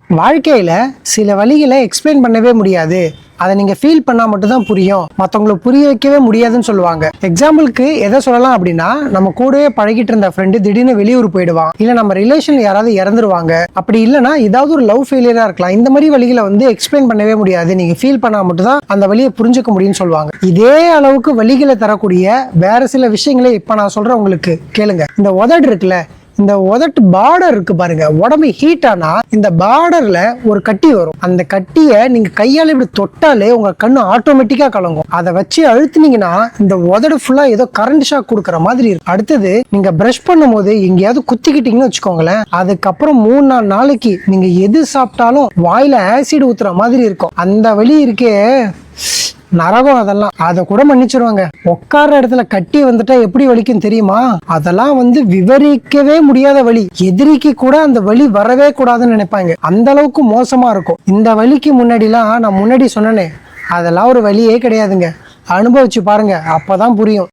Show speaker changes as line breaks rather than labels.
வாழ்க்கையில சில வழிகளை எக்ஸ்பிளைன் பண்ணவே முடியாது. அதை நீங்க ஃபீல் பண்ணா மட்டும் தான் புரியும். மற்றவங்களுக்கு புரிய வைக்கவே முடியாதுன்னு சொல்லுவாங்க. எக்ஸாம்பிளுக்கு எதை சொல்லலாம் அப்படின்னா, நம்ம கூடவே பழகிட்டு இருந்த ஃப்ரெண்டு திடீர்னு வெளியூர் போயிடுவான், இல்ல நம்ம ரிலேஷன்ல யாராவது இறந்துருவாங்க, அப்படி இல்லைன்னா ஏதாவது ஒரு லவ் ஃபெயிலியரா இருக்கலாம். இந்த மாதிரி வழிகளை எக்ஸ்பிளைன் பண்ணவே முடியாது. நீங்க ஃபீல் பண்ணா மட்டும் தான் அந்த வழியை புரிஞ்சுக்க முடியும்னு சொல்லுவாங்க. இதே அளவுக்கு வழிகளை தரக்கூடிய வேற சில விஷயங்களை இப்ப நான் சொல்றேன் உங்களுக்கு கேளுங்க. இந்த உதடு இருக்குல்ல, இந்த உதட்டு பார்டர் இருக்கு பாருங்க, உடம்பு ஹீட் ஆனா இந்த பார்டர்ல ஒரு கட்டி வரும். அந்த கட்டியை நீங்க கையால இப்படி தொட்டாலே உங்க கண்ணு ஆட்டோமேட்டிக்கா கலங்கும். அதை வச்சு அழுத்துனீங்கன்னா இந்த உதடு ஃபுல்லா ஏதோ கரண்ட் ஷாக் கொடுக்குற மாதிரி இருக்கும். அடுத்தது நீங்க பிரஷ் பண்ணும் போது எங்கேயாவது குத்திக்கிட்டீங்கன்னு வச்சுக்கோங்களேன், அதுக்கப்புறம் 3-4 நாளைக்கு நீங்க எது சாப்பிட்டாலும் வாயில ஆசிட் ஊத்துற மாதிரி இருக்கும். அந்த வலி இருக்கே நரகம். அதெல்லாம் அதை கூட மன்னிச்சிருவாங்க. உட்கார்ற இடத்துல கட்டி வந்துட்டா எப்படி வலிக்கும் தெரியுமா? அதெல்லாம் விவரிக்கவே முடியாத வலி. எதிரிக்கு கூட அந்த வலி வரவே கூடாதுன்னு நினைப்பாங்க. அந்த அளவுக்கு மோசமா இருக்கும். இந்த வலிக்கு முன்னாடிலாம் நான் முன்னாடி சொன்னேனே, அதெல்லாம் ஒரு வலியே கிடையாதுங்க. அனுபவிச்சு பாருங்க, அப்பதான் புரியும்.